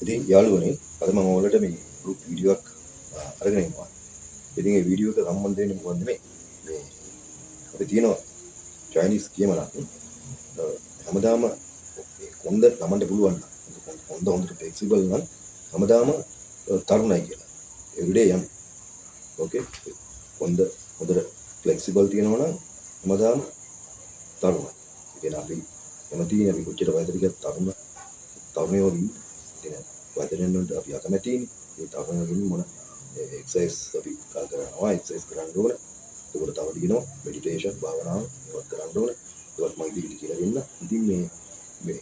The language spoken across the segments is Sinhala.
ඉතින් යාළුවනේ අද මම ඔයාලට මේ ගෲප් වීඩියෝ එකක් අරගෙන ඉන්නවා. ඉතින් මේ වීඩියෝ එක සම්බන්ධ වෙන්නේ මොකක්ද මේ අපි තියෙනවා චයිනීස් කියමනක් හැමදාම කොන්ද ළමන්න පුළුවන් නම් කොන්ද හොඳට ෆ්ලෙක්සිබල් නම් හැමදාම තරුණයි කියලා. එවරිඩේ යම් ඕකේ කොන්ද හොඳට ෆ්ලෙක්සිබල් තියෙනවා නම් හැමදාම තරුණයි. ඒ කියන්නේ අපි කැමතියි අපි කොච්චර වයසට ගියත් තරුණයෝ ඉන්න. වයසෙන් වලට අපි අකමැතියිනේ. ඒ තරුණයෝ මොන එක්සර්සයිස් අපි කරනවා එක්සර්සයිස් කරන්න ඕන. ඒකට තව දිනනවා මෙඩිටේෂන් භාවනාව ඒවත් කරන්න ඕන. ඒවත් මම ඉදිරියට කියලා දෙන්න. ඉතින් මේ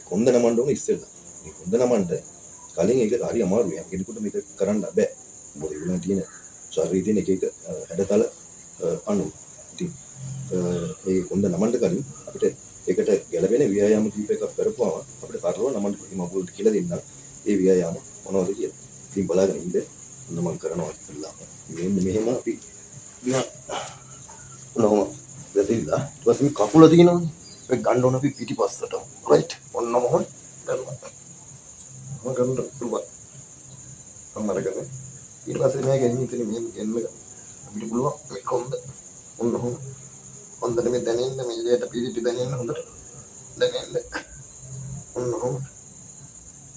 කොන්ද නමන්න ඕන ඉස්සෙල්ලා. මේ කොන්ද නමන්න කලින් ඒක හරි අමාරුයි. කෙනෙකුට මේක කරන්න බෑ. මොකද ඒගොල්ලන් තියෙන ශරීරයේ තියෙන එක හැඩතල අණු. ඉතින් ඒ කොන්ද නමන්න කලින් අපිට ඒකට ගැළපෙන ව්‍යායාම කීපයක් කරපුවාම අපිට කරලව නමන්න පුළුවන්. මම ඔයගොල්ලන්ට කියලා දෙන්නම්. ඒ ව්‍යායාම මොනවද කියලා. ඉතින් බලාගෙන ඉන්න. මම කරනවා ඉතින්ලා. මෙහෙම අපි නෝම දෙතිලා ඊට පස්සේ මේ කකුල තියෙනවනේ. ඒක ගන්න ඕන අපි පිටිපස්සට. රයිට්. ඔන්න මොහොන් ගන්නවා. මම ගන්න පුළුවන්. අම්මරගෙන ඊට පස්සේ මම ගෙනින් ඉතින් මෙහෙම ගෙන්න අපිට පුළුවන් මේ කොන්ද ඔන්න හොම හොඳට මේ දැනෙන්න මේ දෙයට පිළිපි දැනෙන්න හොඳට දැනෙන්න ඔන්න හොම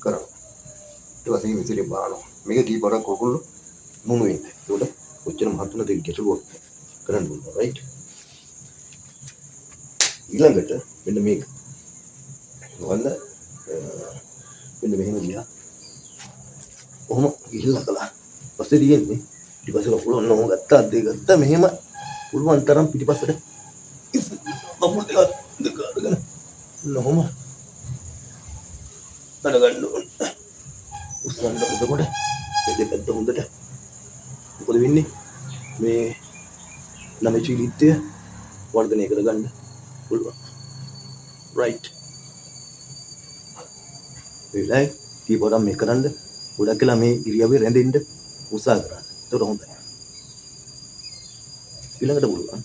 කරා ඊට පස්සේ විසිරි බානවා මේක කීපාරක් කොකුල්ල මුණු වෙන්නේ ඒකට ඔච්චර මහත්තුන දෙක ගැටලුවක් කරන්න පුළුවන් රයිට් ඊළඟට මෙන්න මේක වන්න මෙන්න මෙහෙම ගියා ඔහොම ගිහිල්ලා කළා පස්සේ දිගෙන්නේ ඊට පස්සේ කකුල ඔන්න ඔහොම ගත්තා දෙක ගත්තා මෙහෙම පුළුවන් තරම් පිටිපස්සට කකුල් දෙක අරගෙන ඔහොම ගන්න ඕන උස්සන්න එතකොට මේ දෙපැත්ත හොඳට මොකද වෙන්නේ මේ නමචිලිත්‍ය වර්ධනය කරගන්න පුළුවන් රයිට් වෙලයි කීපොරම් මේ කරන්න ගොඩක් කියලා මේ ඉරියව්වේ රැඳෙන්න උත්සාහ කරන්න. ඒක හොඳයි. ඊළඟට පුළුවන්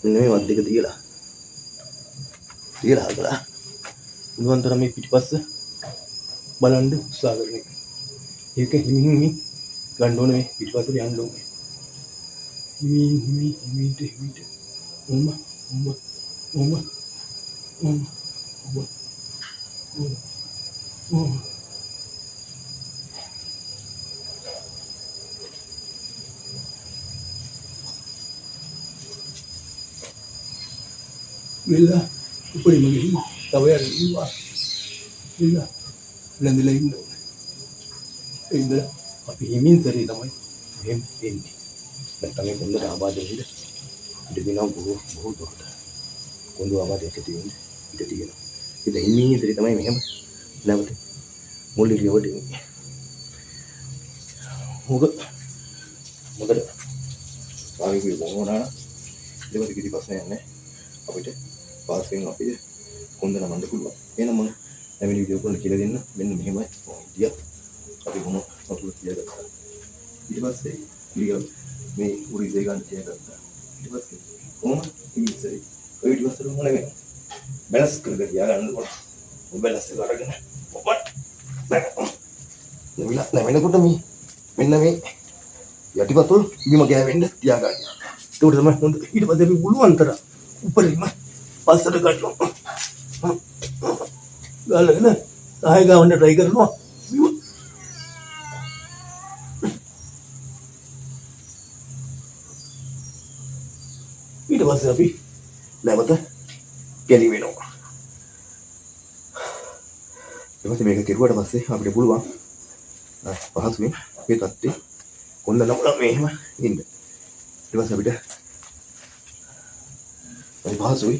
මෙන්න මේ වත් දෙක තියලා හදලා පුළුවන් තරම් මේ පිටිපස්ස බලන්න උත්සාහ කරන එක. ඒක හිමින් ගන්න ඕනේ මේ පිටිපස්සට යන්න ඕනේ. හිමිට ඔම Bila උපරිම ගිහින් තව යනවා. bila ලැඳිලා ඉන්න ඕනේ. ඒ ඉඳලා අපි හිමින් කරේ තමයි මෙහෙම එන්නේ. නැත්නම් මේ කොන්දට ආබාධ වෙන්න ඉඩ දෙනවා බොහෝ දුරට. කොන්ද ආබාධයක් තියෙන්නේ ඉඩ තියෙනවා. ඉතින් හිමින් ඉඳලා තමයි මෙහෙම නැවත මුල් ඉරියව්වට එන්නේ. මොකද ආයෙත් මොනවා දෙවි කිසි ප්‍රශ්නයක් නැහැ. අපිට පාස් වෙන අපිට කොන්ද නමන්න පුළුවන්. එහෙනම් මම මේ වීඩියෝ කරන කියලා දෙන්න. මෙන්න මෙහෙමයි. ඉතියා අපි මොන සතුටු තියාගත්තා. ඊට පස්සේ ඉරියව් මේ උරි දෙක ගන්න තියාගත්තා. ඊට පස්සේ කොහොම ඉතින් ඔය ඊට පස්සේ මොන වෙන්නේ? බැලන්ස් කරගෙන තියාගන්න ඕන. ඔය බැලන්ස් එක අරගෙන ඔපත් නැවෙනකොට මේ මෙන්න මේ යටිපතුල් බිම ගෑවෙන්න තියාගන්න. ඒක තමයි හොඳ. ඊට පස්සේ අපි පුළුවන් තරම් උපරිම පස්සට ගන්නවා. ගාලගෙන ආයෙ ගාවන්න try කරනවා. ඊට පස්සේ අපි නැවත ගැලි වෙනවා. ඊට පස්සේ මේක කෙරුවට පස්සේ අපිට පුළුවන් පහසුවෙන් මේ තත්ත්වේ කොන්ද නමලා මෙහෙම ඉන්න. ඊට පස්සේ අපිට පහසුයි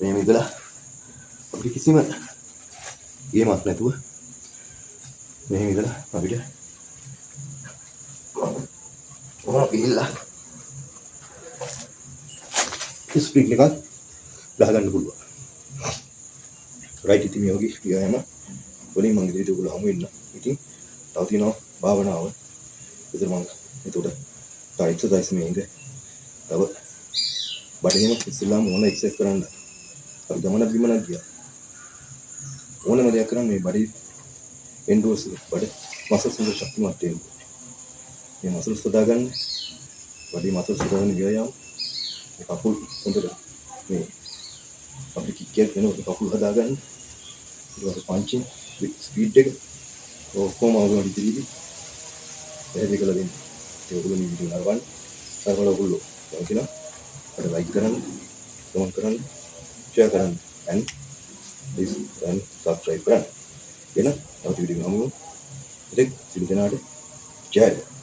මෙහෙම ඉඳලා අපිට කිසිම ගේමක් නැතුව මෙහෙම ඉඳලා අපිට ඔහොම ගිහිල්ලා ස්ප්‍රින්ට් එකක් ගහගන්න පුළුවන්. රයිට් ඉතින් මේ වගේ ව්‍යායාම වලින් මම ඉදිරියට ඔයගොල්ලෝ හමු වෙන්න. ඉතින් තව තියෙනවා භාවනාව. ඉතින් මම ඒකට තව එක්සර්සයිස් මේක තව බඩේම ඉස්සෙල්ලාම ඕන එක්සර්සයිස් කරන්න. අපි ගමන බිමනක් ගියා. ඕනම දෙයක් කරන්න මේ බඩේ එන්ඩෝස් බඩ මසල්ස් වල ශක්තිමත් වෙන්න. මේ මසල්ස් හදාගන්න බඩේ මසල්ස් හදාගන්න ව්‍යායාම මේ කකුල් හොඳට මේ අපි කික් වෙනකොට කකුල් හදාගන්න ඊට පස්සේ පන්චින් ස්පීඩ් එක ඔක්කොම අවුලට ඉදිරියදී පැහැදිලි කරලා දෙන්න. ඒ ඔයගොල්ලෝ මේ වීඩියෝ නරඹන්න. නරඹලා ඔයගොල්ලෝ කියනවා අර ලයික් කරන්න, කමෙන්ට් කරන්න, ෂෙයා කරන්න and please and subscribe කරන්න. එන තවත් වීඩියෝ ගමු. ඉතින් සිල් දෙනාට ජය.